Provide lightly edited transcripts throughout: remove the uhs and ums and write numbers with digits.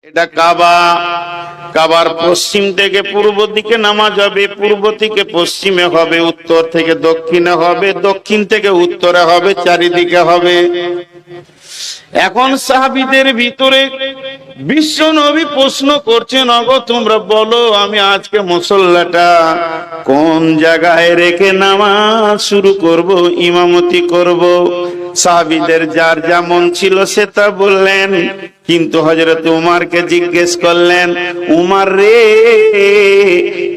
এটা কাবা। কাবার পশ্চিম থেকে পূর্ব দিকে নামাজ হবে, পূর্ব থেকে পশ্চিমে হবে, উত্তর থেকে দক্ষিণে হবে, দক্ষিণ থেকে উত্তরে হবে, চারিদিকে হবে। এখন সাহাবীদের ভিতরে বিশ্ব নবী প্রশ্ন করছেন, ওগো তোমরা বলো আমি আজকে মুসল্লাটা কোন জায়গায় রেখে নামাজ শুরু করব, ইমামতি করব। সাহাবীদের যার যেমন ছিল সে তা বললেন, কিন্তু হযরত উমারকে জিজ্ঞেস করলেন, উমার রে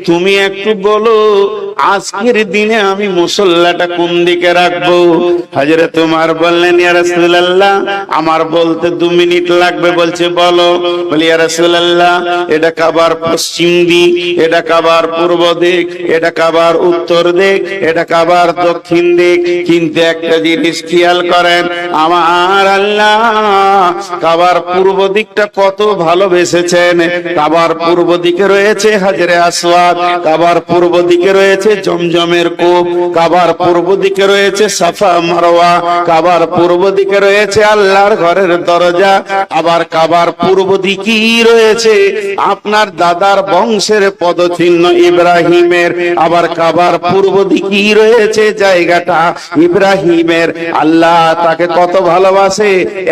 তুমি একটু বলো আজকের দিনে আমি মুসল্লাটা কোন দিকে রাখবো। হযরত উমার বললেন, ইয়া রাসূলুল্লাহ আমার বলতে 2 মিনিট লাগবে। বলছে বলো। বলি ইয়া রাসূলুল্লাহ এটা কাবার পশ্চিম দিক, এটা কাবার পূর্ব দিক, এটা কাবার উত্তর দিক, এটা কাবার দক্ষিণ দিক, কিন্তু একটা জিনিস খেয়াল করেন, আমার আল্লাহ কাবার পূর্ব দিকটা কত ভালোবেসেছেন। কাবার পূর্ব দিকে রয়েছে হাজরে আসওয়াদ, কাবার পূর্ব দিকে রয়েছে জমজমের কূপ, কাবার পূর্ব দিকে রয়েছে সাফা মারওয়া, কাবার পূর্ব দিকে রয়েছে আল্লাহর ঘরের দরজা, আবার কাবার পূর্ব দিকেই রয়েছে আপনার দাদার বংশের পদচিহ্ন ইব্রাহিমের, আবার কাবার পূর্ব দিকেই রয়েছে জায়গাটা ইব্রাহিমের। আল্লাহ তাকে কত ভালোবাসে,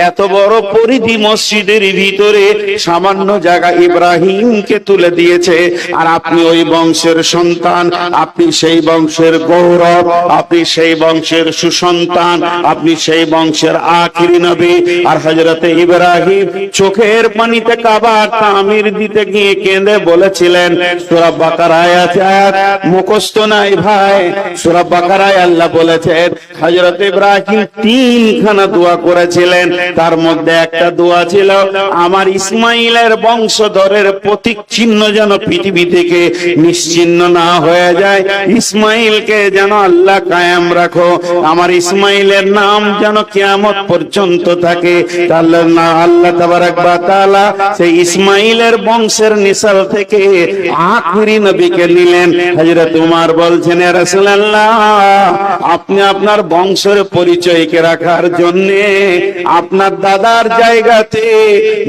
এত বড় পরিধি মসজিদের ভিতরে সামান্য জায়গা ইব্রাহিমকে তুলে দিয়েছে। আর আপনি ওই বংশের সন্তান, আপনি সেই বংশের গৌরব, আপনি সেই বংশের সুসন্তান, আপনি সেই বংশের আখিরি নবী। আর হযরত ইব্রাহিম চোখের পানিতে কাবার তামির দিতে গিয়ে কেঁদে বলেছিলেন, সূরা বাকারায় আছে, আয়াত মুখস্থ নাই ভাই, সূরা বাকারায় আল্লাহ বলেছেন হযরত ইব্রাহিম 3খানা দোয়া করেছিলেন, তার মধ্যে একটা দোয়া ছিল আমার ইসমাইলের বংশধরের প্রতীক চিহ্ন যেন পৃথিবী থেকে নিশ্চিহ্ন না হয়ে যায়, ইসমাইলকে যেন আল্লাহ কায়েম রাখো, আমার ইসমাইলের নাম যেন কিয়ামত পর্যন্ত থাকে। আল্লাহ তাবারক ওয়া তাআলা সেই ইসমাইলের বংশের নিসাল থেকে আখিরি নবীকে নিলেন। হযরত উমর বলছেন, ইয়া রাসূলুল্লাহ আপনি আপনার বংশের পরিচয়কে রাখার জন্য আপনার দাদার জায়গাতে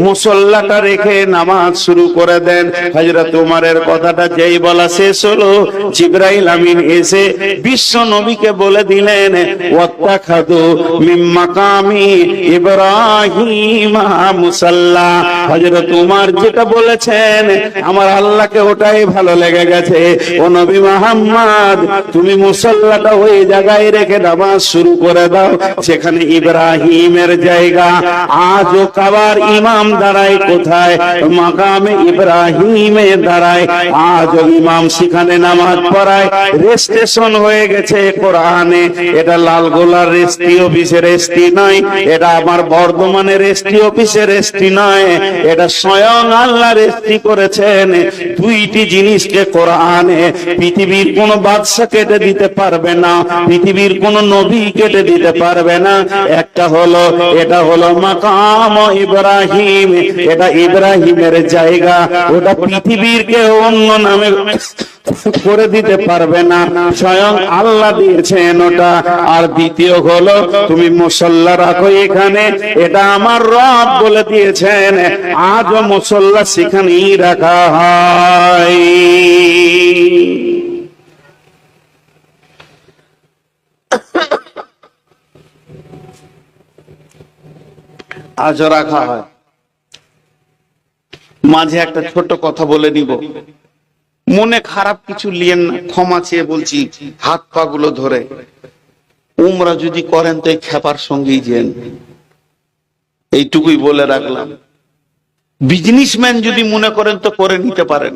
মুসল্লাটা রেখে নামাজ শুরু করে দেন। হযরত উমরের কথাটা যেই বলা শেষ হলো, জিবরাইল আমিন এসে বিশ্ব নবীকে বলে দিলেন, ওয়াত্তাখাযু মিন মাকামি ইব্রাহিম মুসাল্লা। হযরত উমর যেটা বলেছেন আমার আল্লাহকে ওটাই ভালো লেগে গেছে। ও নবী মুহাম্মদ তুমি মুসল্লাটা ওই জায়গায় রেখে নামাজ শুরু করে দাও সেখানে ইব্রাহিমের জায়গা। আজও কাবার ইমাম দাঁড়ায় কোথায়? মাকামে ইব্রাহিমে দাঁড়ায়। আজও ইমাম সেখানে নামাজ পড়ায়। রেজিস্ট্রেশন হয়ে গেছে কোরআনে। এটা লালগোলার রেজিস্ট্রি অফিসের রেজিস্ট্রি নয়, এটা আমার বর্ধমানের রেজিস্ট্রি অফিসের রেজিস্ট্রি নয়, এটা স্বয়ং আল্লাহ রেজিস্ট্রি করেছেন। 2টি জিনিসকে কোরআনে পৃথিবীর কোন বাদশা কেটে দিতে পারবে না, পৃথিবীর কোন নবী কেটে দিতে পারবে না। একটা হলো, এটা হলো মাকাম ইব্রাহিম, এটা ইব্রাহিমের জায়গা, ওটা পৃথিবীর কেউ অন্য নামে করে দিতে পারবে না, স্বয়ং আল্লাহ দিয়েছেন ওটা। আর দ্বিতীয় হলো তুমি মুসল্লা রাখো এখানে, এটা আমার রব বলে দিয়েছেন। আজও মুসল্লা সেখানেই রাখা হয়। আজও রাখা হয়। মাঝে একটা ছোট কথা বলে নিব, মনে খারাপ কিছু লিয়েন না, ক্ষমা চেয়ে বলছি, হাত পা গুলো ধরে। উমরা যদি করেন তো এই খেপার সঙ্গেই যেন, এইটুকুই বলে রাখলাম। বিজনেসম্যান যদি মনে করেন তো করে নিতে পারেন,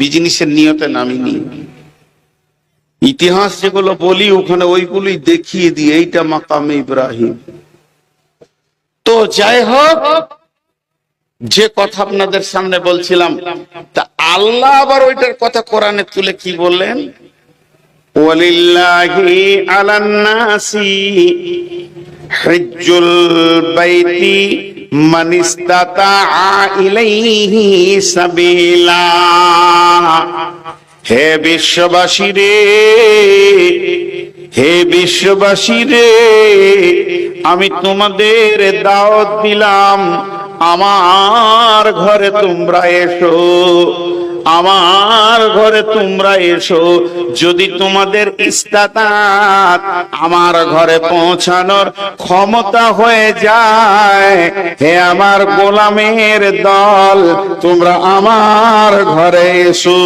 বিজনেসের নিয়তে নামিনি। ইতিহাস যেগুলো বলি ওখানে ওইগুলোই দেখিয়ে দিই, এইটা মাকামে ইব্রাহিম। তো যাই হোক, যে কথা আপনাদের সামনে বলছিলাম, তা আল্লাহ আবার ওইটার কথা কোরআনে তুলে কি বললেন? ওয়ালিল্লাহি আলান নাসি হিজ্জুল বাইতি মান ইসতাতাআ ইলাইহি সাবিলা। হে বিশ্ববাসী রে, হে বিশ্ববাসী রে, আমি তোমাদের দাওয়াত দিলাম আমার ঘরে তোমরা এসো, আমার ঘরে তোমরা এসো। যদি তোমাদের ইস্তাতাত আমার ঘরে পৌঁছানোর ক্ষমতা হয়ে যায়, হে আমার গোলামের দল, তোমরা আমার ঘরে এসো।